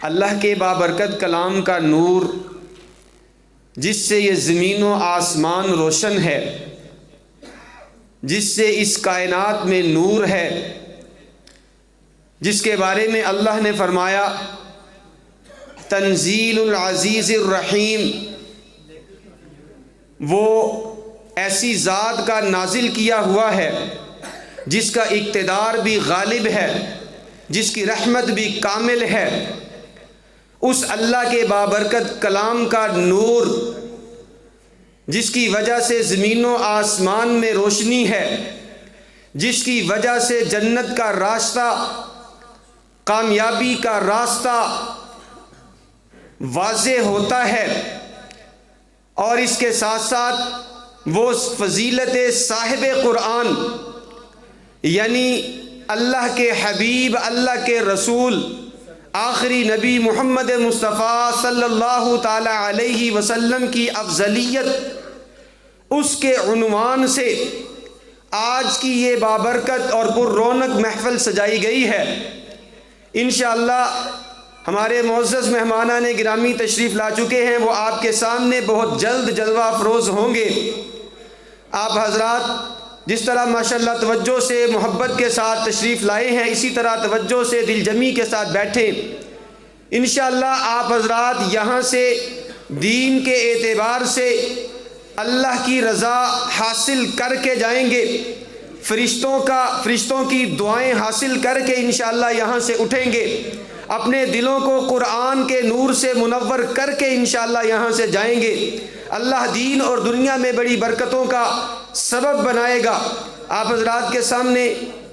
اللہ کے بابرکت کلام کا نور جس سے یہ زمین و آسمان روشن ہے، جس سے اس کائنات میں نور ہے، جس کے بارے میں اللہ نے فرمایا تنزیل العزیز الرحیم، وہ ایسی ذات کا نازل کیا ہوا ہے جس کا اقتدار بھی غالب ہے، جس کی رحمت بھی کامل ہے، اس اللہ کے بابرکت کلام کا نور جس کی وجہ سے زمین و آسمان میں روشنی ہے، جس کی وجہ سے جنت کا راستہ، کامیابی کا راستہ واضح ہوتا ہے، اور اس کے ساتھ ساتھ وہ فضیلت صاحب قرآن یعنی اللہ کے حبیب، اللہ کے رسول، آخری نبی محمد مصطفیٰ صلی اللہ تعالی علیہ وسلم کی افضلیت، اس کے عنوان سے آج کی یہ بابرکت اور پر رونق محفل سجائی گئی ہے۔ انشاءاللہ ہمارے معزز مہمانان گرامی تشریف لا چکے ہیں، وہ آپ کے سامنے بہت جلد جلوہ افروز ہوں گے۔ آپ حضرات جس طرح ماشاءاللہ توجہ سے محبت کے ساتھ تشریف لائے ہیں، اسی طرح توجہ سے دل جمی کے ساتھ بیٹھیں۔ انشاءاللہ آپ حضرات یہاں سے دین کے اعتبار سے اللہ کی رضا حاصل کر کے جائیں گے، فرشتوں کی دعائیں حاصل کر کے انشاءاللہ یہاں سے اٹھیں گے، اپنے دلوں کو قرآن کے نور سے منور کر کے انشاءاللہ یہاں سے جائیں گے۔ اللہ دین اور دنیا میں بڑی برکتوں کا سبب بنائے گا۔ آپ حضرات کے سامنے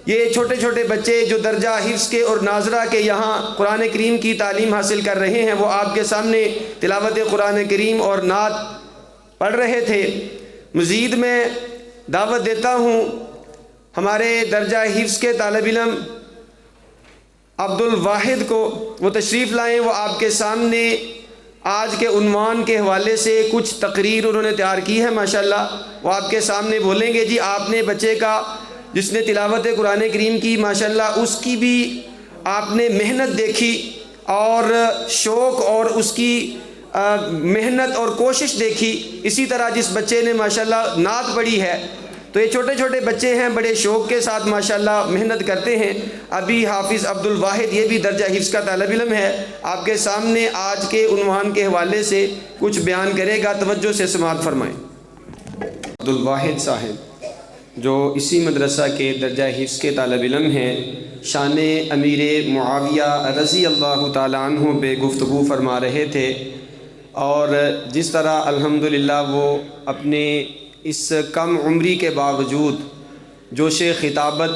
یہ چھوٹے چھوٹے بچے جو درجہ حفظ کے اور ناظرہ کے یہاں قرآن کریم کی تعلیم حاصل کر رہے ہیں، وہ آپ کے سامنے تلاوت قرآن کریم اور نعت پڑھ رہے تھے۔ مزید میں دعوت دیتا ہوں ہمارے درجہ حفظ کے طالب علم عبد الواحد کو، وہ تشریف لائیں، وہ آپ کے سامنے آج کے عنوان کے حوالے سے کچھ تقریر انہوں نے تیار کی ہے۔ ماشاءاللہ وہ آپ کے سامنے بولیں گے۔ جی آپ نے بچے کا جس نے تلاوت قرآن کریم کی، ماشاءاللہ اس کی بھی آپ نے محنت دیکھی اور شوق اور اس کی محنت اور کوشش دیکھی۔ اسی طرح جس بچے نے ماشاءاللہ نعت پڑھی ہے، تو یہ چھوٹے چھوٹے بچے ہیں، بڑے شوق کے ساتھ ماشاءاللہ محنت کرتے ہیں۔ ابھی حافظ عبد الواحد یہ بھی درجہ حفظ کا طالب علم ہے، آپ کے سامنے آج کے عنوان کے حوالے سے کچھ بیان کرے گا، توجہ سے سماعت فرمائیں۔ عبد الواحد صاحب جو اسی مدرسہ کے درجہ حفظ کے طالب علم ہیں، شان امیر معاویہ رضی اللہ تعالیٰ عنہ پہ گفتگو فرما رہے تھے، اور جس طرح الحمدللہ وہ اپنے اس کم عمری کے باوجود جوش خطابت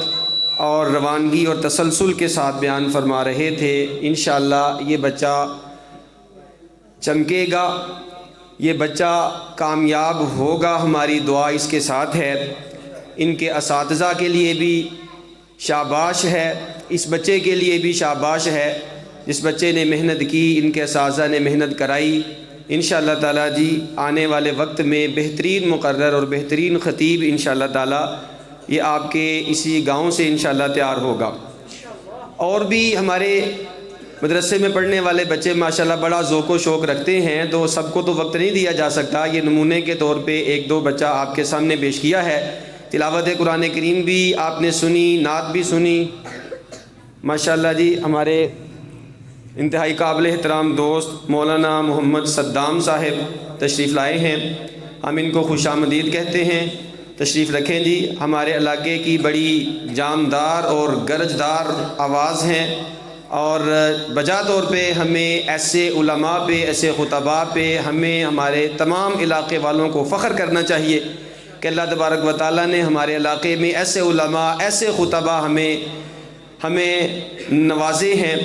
اور روانگی اور تسلسل کے ساتھ بیان فرما رہے تھے۔ انشاءاللہ یہ بچہ چمکے گا، یہ بچہ کامیاب ہوگا، ہماری دعا اس کے ساتھ ہے۔ ان کے اساتذہ کے لیے بھی شاباش ہے، اس بچے کے لیے بھی شاباش ہے، جس بچے نے محنت کی، ان کے اساتذہ نے محنت کرائی۔ انشاءاللہ تعالیٰ جی آنے والے وقت میں بہترین مقرر اور بہترین خطیب انشاءاللہ تعالیٰ یہ آپ کے اسی گاؤں سے انشاءاللہ تیار ہوگا۔ اور بھی ہمارے مدرسے میں پڑھنے والے بچے ماشاءاللہ بڑا ذوق و شوق رکھتے ہیں، تو سب کو تو وقت نہیں دیا جا سکتا، یہ نمونے کے طور پہ ایک دو بچہ آپ کے سامنے پیش کیا ہے۔ تلاوت قرآن کریم بھی آپ نے سنی، نعت بھی سنی، ماشاءاللہ جی ہمارے انتہائی قابل احترام دوست مولانا محمد صدام صاحب تشریف لائے ہیں، ہم ان کو خوش آمدید کہتے ہیں۔ تشریف رکھیں جی، ہمارے علاقے کی بڑی جاندار اور گرجدار آواز ہیں، اور بجا طور پہ ہمیں ایسے علماء پہ، ایسے خطباء پہ ہمیں ہمارے تمام علاقے والوں کو فخر کرنا چاہیے کہ اللہ تبارک و تعالیٰ نے ہمارے علاقے میں ایسے علماء، ایسے خطباء ہمیں نوازے ہیں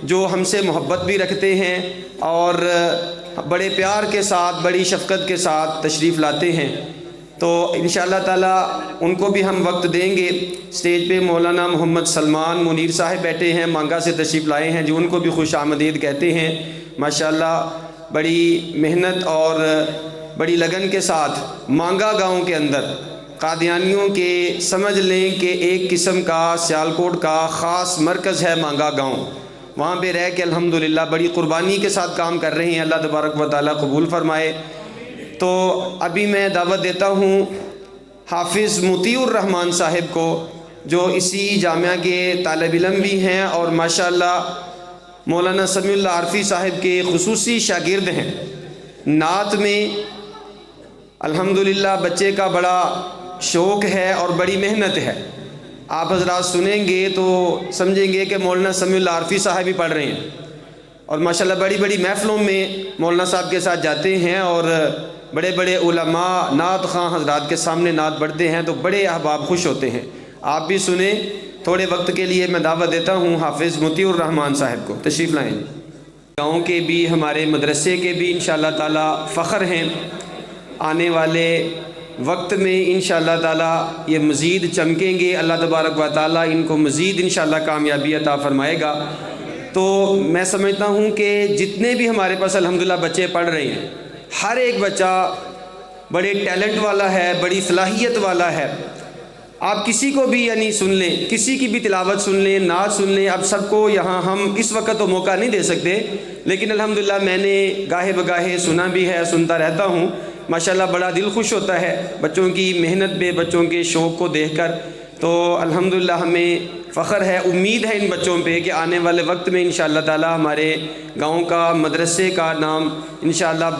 جو ہم سے محبت بھی رکھتے ہیں اور بڑے پیار کے ساتھ، بڑی شفقت کے ساتھ تشریف لاتے ہیں۔ تو انشاءاللہ تعالیٰ ان کو بھی ہم وقت دیں گے۔ اسٹیج پہ مولانا محمد سلمان منیر صاحب بیٹھے ہیں، مانگا سے تشریف لائے ہیں، جو ان کو بھی خوش آمدید کہتے ہیں۔ ماشاءاللہ بڑی محنت اور بڑی لگن کے ساتھ مانگا گاؤں کے اندر قادیانیوں کے سمجھ لیں کہ ایک قسم کا سیالکوٹ کا خاص مرکز ہے مانگا گاؤں، وہاں پہ رہ کے الحمدللہ بڑی قربانی کے ساتھ کام کر رہے ہیں، اللہ تبارک و تعالیٰ قبول فرمائے۔ تو ابھی میں دعوت دیتا ہوں حافظ مطیع الرحمان صاحب کو، جو اسی جامعہ کے طالب علم بھی ہیں اور ماشاءاللہ مولانا سمیع اللہ عارفی صاحب کے خصوصی شاگرد ہیں۔ نعت میں الحمدللہ بچے کا بڑا شوق ہے اور بڑی محنت ہے۔ آپ حضرات سنیں گے تو سمجھیں گے کہ مولانا سمیع اللہ عارفی صاحب ہی پڑھ رہے ہیں، اور ماشاءاللہ بڑی بڑی محفلوں میں مولانا صاحب کے ساتھ جاتے ہیں اور بڑے بڑے علماء نعت خواں حضرات کے سامنے نعت پڑھتے ہیں تو بڑے احباب خوش ہوتے ہیں۔ آپ بھی سنیں۔ تھوڑے وقت کے لیے میں دعوت دیتا ہوں حافظ مطیع الرحمان صاحب کو، تشریف لائیں۔ گاؤں کے بھی ہمارے مدرسے کے بھی انشاءاللہ تعالی فخر ہیں، آنے والے وقت میں انشاءاللہ تعالی یہ مزید چمکیں گے، اللہ تبارک و تعالی ان کو مزید انشاءاللہ کامیابی عطا فرمائے گا۔ تو میں سمجھتا ہوں کہ جتنے بھی ہمارے پاس الحمدللہ بچے پڑھ رہے ہیں، ہر ایک بچہ بڑے ٹیلنٹ والا ہے، بڑی صلاحیت والا ہے۔ آپ کسی کو بھی یعنی سن لیں، کسی کی بھی تلاوت سن لیں، نعت سن لیں۔ اب سب کو یہاں ہم اس وقت تو موقع نہیں دے سکتے، لیکن الحمدللہ میں نے گاہے بگاہے سنا بھی ہے، سنتا رہتا ہوں۔ ماشاءاللہ بڑا دل خوش ہوتا ہے بچوں کی محنت پہ، بچوں کے شوق کو دیکھ کر۔ تو الحمدللہ ہمیں فخر ہے، امید ہے ان بچوں پہ کہ آنے والے وقت میں انشاءاللہ تعالی ہمارے گاؤں کا، مدرسے کا نام انشاءاللہ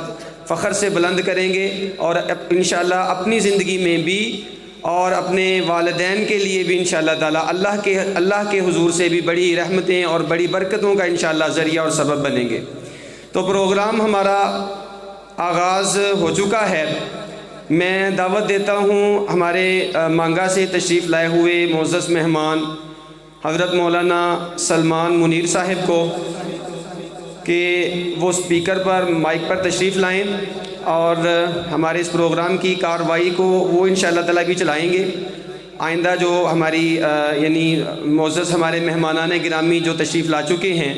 فخر سے بلند کریں گے، اور انشاءاللہ اپنی زندگی میں بھی اور اپنے والدین کے لیے بھی انشاءاللہ تعالی اللہ کے حضور سے بھی بڑی رحمتیں اور بڑی برکتوں کا انشاءاللہ ذریعہ اور سبب بنیں گے۔ تو پروگرام ہمارا آغاز ہو چکا ہے۔ میں دعوت دیتا ہوں ہمارے مانگا سے تشریف لائے ہوئے معزز مہمان حضرت مولانا سلمان منیر صاحب کو کہ وہ سپیکر پر، مائک پر تشریف لائیں اور ہمارے اس پروگرام کی کارروائی کو وہ انشاءاللہ تعالی بھی چلائیں گے۔ آئندہ جو ہماری یعنی معزز ہمارے مہمانان گرامی جو تشریف لا چکے ہیں،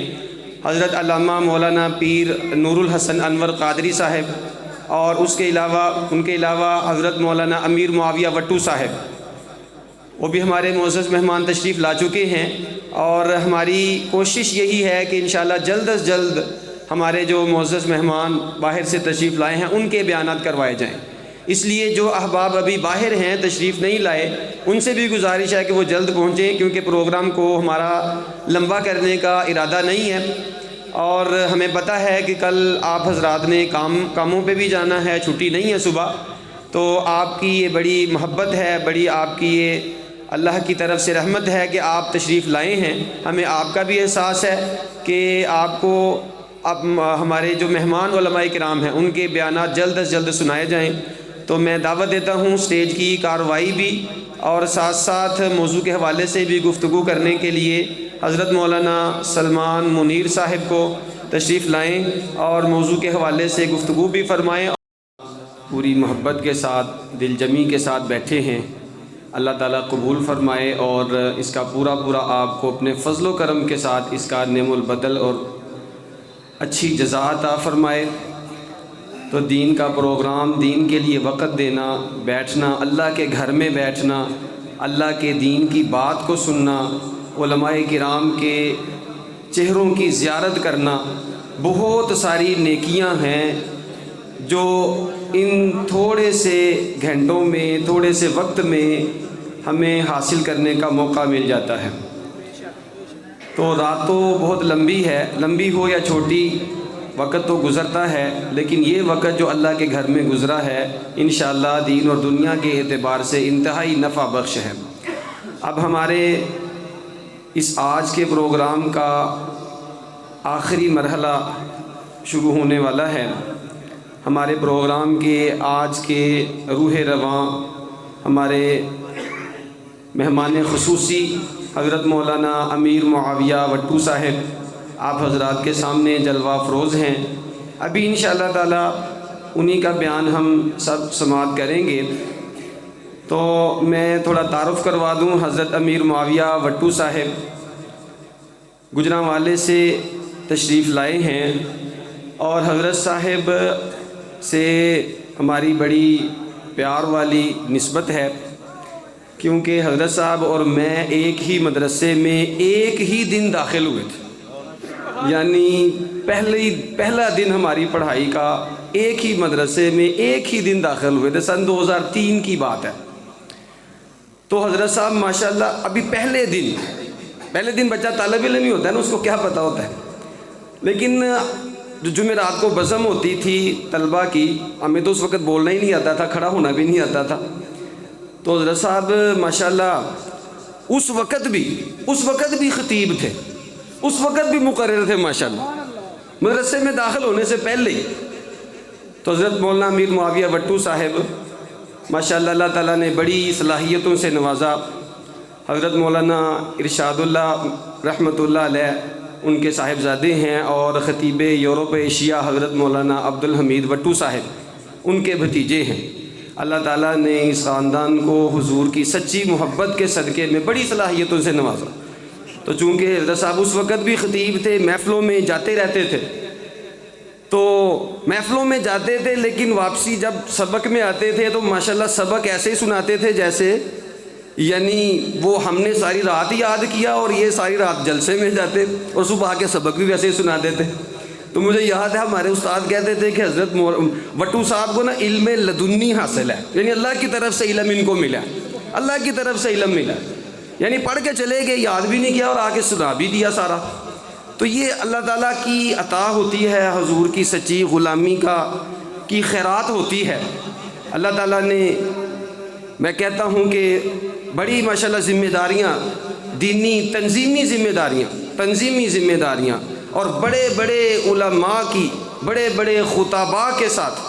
حضرت علامہ مولانا پیر نور الحسن انور قادری صاحب، اور ان کے علاوہ حضرت مولانا امیر معاویہ وٹو صاحب، وہ بھی ہمارے معزز مہمان تشریف لا چکے ہیں، اور ہماری کوشش یہی ہے کہ انشاءاللہ جلد از جلد ہمارے جو معزز مہمان باہر سے تشریف لائے ہیں ان کے بیانات کروائے جائیں۔ اس لیے جو احباب ابھی باہر ہیں تشریف نہیں لائے، ان سے بھی گزارش ہے کہ وہ جلد پہنچیں، کیونکہ پروگرام کو ہمارا لمبا کرنے کا ارادہ نہیں ہے، اور ہمیں پتہ ہے کہ کل آپ حضرات نے کاموں پہ بھی جانا ہے، چھٹی نہیں ہے صبح۔ تو آپ کی یہ بڑی محبت ہے، بڑی آپ کی یہ اللہ کی طرف سے رحمت ہے کہ آپ تشریف لائے ہیں۔ ہمیں آپ کا بھی احساس ہے کہ آپ کو اب ہمارے جو مہمان علماء کرام ہیں ان کے بیانات جلد از جلد سنائے جائیں۔ تو میں دعوت دیتا ہوں سٹیج کی کارروائی بھی اور ساتھ ساتھ موضوع کے حوالے سے بھی گفتگو کرنے کے لیے حضرت مولانا سلمان منیر صاحب کو تشریف لائیں اور موضوع کے حوالے سے گفتگو بھی فرمائیں۔ پوری محبت کے ساتھ، دل جمی کے ساتھ بیٹھے ہیں، اللہ تعالیٰ قبول فرمائے اور اس کا پورا آپ کو اپنے فضل و کرم کے ساتھ اس کا نعم البدل اور اچھی جزا عطا فرمائے۔ تو دین کا پروگرام، دین کے لیے وقت دینا، بیٹھنا، اللہ کے گھر میں بیٹھنا، اللہ کے دین کی بات کو سننا، علماء کرام کے چہروں کی زیارت کرنا، بہت ساری نیکیاں ہیں جو ان تھوڑے سے گھنٹوں میں، تھوڑے سے وقت میں ہمیں حاصل کرنے کا موقع مل جاتا ہے۔ تو رات تو بہت لمبی ہے، لمبی ہو یا چھوٹی، وقت تو گزرتا ہے، لیکن یہ وقت جو اللہ کے گھر میں گزرا ہے انشاءاللہ دین اور دنیا کے اعتبار سے انتہائی نفع بخش ہے۔ اب ہمارے اس آج کے پروگرام کا آخری مرحلہ شروع ہونے والا ہے۔ ہمارے پروگرام کے آج کے روح رواں ہمارے مہمان خصوصی حضرت مولانا امیر معاویہ وٹو صاحب آپ حضرات کے سامنے جلوہ افروز ہیں۔ ابھی انشاءاللہ تعالی انہی کا بیان ہم سب سماعت کریں گے۔ تو میں تھوڑا تعارف کروا دوں، حضرت امیر معاویہ وٹو صاحب گجرانوالے سے تشریف لائے ہیں، اور حضرت صاحب سے ہماری بڑی پیار والی نسبت ہے، کیونکہ حضرت صاحب اور میں ایک ہی مدرسے میں ایک ہی دن داخل ہوئے تھے۔ یعنی پہلا دن ہماری پڑھائی کا ایک ہی مدرسے میں ایک ہی دن داخل ہوئے تھے، سن 2003 کی بات ہے۔ تو حضرت صاحب ماشاءاللہ ابھی پہلے دن بچہ طالب علم ہی ہوتا ہے نا، اس کو کیا پتہ ہوتا ہے، لیکن جو جمعرات کو بزم ہوتی تھی طلبہ کی، ہمیں تو اس وقت بولنا ہی نہیں آتا تھا، کھڑا ہونا بھی نہیں آتا تھا، تو حضرت صاحب ماشاءاللہ اس وقت بھی خطیب تھے، اس وقت بھی مقرر تھے ماشاءاللہ، مدرسے میں داخل ہونے سے پہلے ہی۔ تو حضرت مولانا امیر معاویہ وٹو صاحب ماشاءاللہ اللہ تعالیٰ نے بڑی صلاحیتوں سے نوازا۔ حضرت مولانا ارشاد اللہ رحمۃ اللہ علیہ ان کے صاحبزادے ہیں، اور خطیب یورپ ایشیا حضرت مولانا عبدالحمید وٹو صاحب ان کے بھتیجے ہیں۔ اللہ تعالیٰ نے اس خاندان کو حضور کی سچی محبت کے صدقے میں بڑی صلاحیتوں سے نوازا۔ تو چونکہ حضرت صاحب اس وقت بھی خطیب تھے، محفلوں میں جاتے رہتے تھے، تو محفلوں میں جاتے تھے لیکن واپسی جب سبق میں آتے تھے تو ماشاءاللہ سبق ایسے ہی سناتے تھے جیسے یعنی وہ ہم نے ساری رات یاد کیا اور یہ ساری رات جلسے میں جاتے، اور صبح کے سبق بھی ویسے ہی سناتے تھے۔ تو مجھے یاد ہے ہمارے استاد کہتے تھے کہ حضرت وٹو صاحب کو نا علم لدنی حاصل ہے، یعنی اللہ کی طرف سے علم ان کو ملا، اللہ کی طرف سے علم ملا، یعنی پڑھ کے چلے گئے، یاد بھی نہیں کیا اور آ کے سنا بھی دیا سارا۔ تو یہ اللہ تعالیٰ کی عطا ہوتی ہے، حضور کی سچی غلامی کی خیرات ہوتی ہے۔ اللہ تعالیٰ نے، میں کہتا ہوں کہ بڑی ماشاءاللہ ذمہ داریاں، دینی تنظیمی ذمہ داریاں اور بڑے بڑے علماء کی، بڑے بڑے خطباء کے ساتھ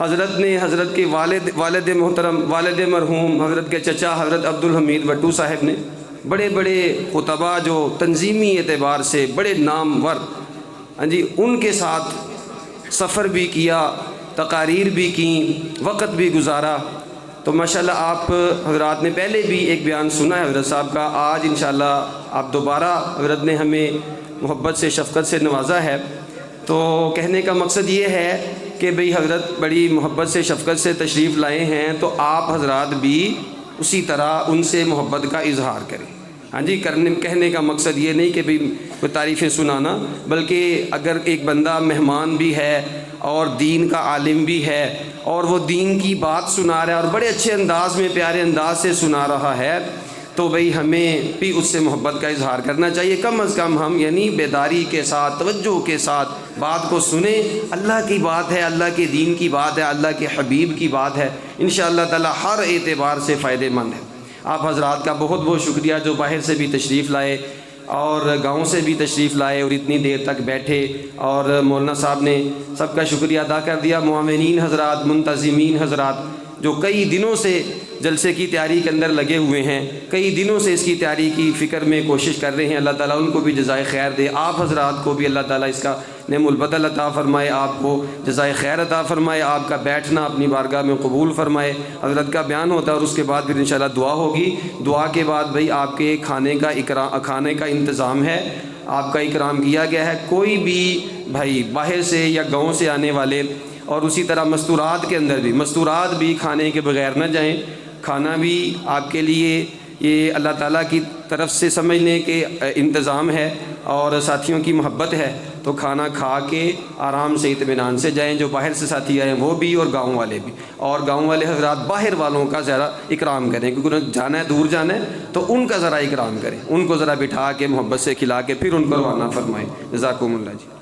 حضرت نے، حضرت کے والد محترم، والد مرحوم حضرت کے چچا حضرت عبدالحمید وٹو صاحب نے بڑے بڑے خطباء جو تنظیمی اعتبار سے بڑے نامور، ان کے ساتھ سفر بھی کیا، تقاریر بھی کیں، وقت بھی گزارا۔ تو ماشاءاللہ آپ حضرات نے پہلے بھی ایک بیان سنا ہے حضرت صاحب کا، آج انشاءاللہ آپ دوبارہ حضرت نے ہمیں محبت سے شفقت سے نوازا ہے۔ تو کہنے کا مقصد یہ ہے کہ بھئی حضرت بڑی محبت سے شفقت سے تشریف لائے ہیں، تو آپ حضرات بھی اسی طرح ان سے محبت کا اظہار کریں۔ کہنے کا مقصد یہ نہیں کہ بھئی کوئی تعریفیں سنانا، بلکہ اگر ایک بندہ مہمان بھی ہے اور دین کا عالم بھی ہے اور وہ دین کی بات سنا رہا ہے اور بڑے اچھے انداز میں، پیارے انداز سے سنا رہا ہے، تو بھئی ہمیں بھی اس سے محبت کا اظہار کرنا چاہیے۔ کم از کم ہم یعنی بیداری کے ساتھ، توجہ کے ساتھ بات کو سنیں۔ اللہ کی بات ہے، اللہ کے دین کی بات ہے، اللہ کے حبیب کی بات ہے، انشاءاللہ تعالی ہر اعتبار سے فائدہ مند ہے۔ آپ حضرات کا بہت بہت شکریہ جو باہر سے بھی تشریف لائے اور گاؤں سے بھی تشریف لائے اور اتنی دیر تک بیٹھے، اور مولانا صاحب نے سب کا شکریہ ادا کر دیا، معاونین حضرات، منتظمین حضرات جو کئی دنوں سے جلسے کی تیاری کے اندر لگے ہوئے ہیں، کئی دنوں سے اس کی تیاری کی فکر میں کوشش کر رہے ہیں، اللہ تعالیٰ ان کو بھی جزائے خیر دے، آپ حضرات کو بھی اللہ تعالیٰ اس کا نعم البدل عطا فرمائے، آپ کو جزائے خیر عطا فرمائے، آپ کا بیٹھنا اپنی بارگاہ میں قبول فرمائے۔ حضرت کا بیان ہوتا ہے اور اس کے بعد پھر انشاءاللہ دعا ہوگی، دعا کے بعد بھئی آپ کے کھانے کا انتظام ہے، آپ کا اکرام کیا گیا ہے۔ کوئی بھی بھائی باہر سے یا گاؤں سے آنے والے، اور اسی طرح مستورات کے اندر بھی، مستورات بھی کھانے کے بغیر نہ جائیں، کھانا بھی آپ کے لیے یہ اللہ تعالیٰ کی طرف سے سمجھ لیں کہ انتظام ہے اور ساتھیوں کی محبت ہے، تو کھانا کھا کے آرام سے اطمینان سے جائیں۔ جو باہر سے ساتھی آئے ہیں وہ بھی اور گاؤں والے بھی، اور گاؤں والے حضرات باہر والوں کا ذرا اکرام کریں، کیونکہ انہیں جانا ہے، دور جانا ہے، تو ان کا ذرا اکرام کریں، ان کو ذرا بٹھا کے محبت سے کھلا کے پھر ان کو روانہ فرمائیں۔ جزاکم اللہ جی۔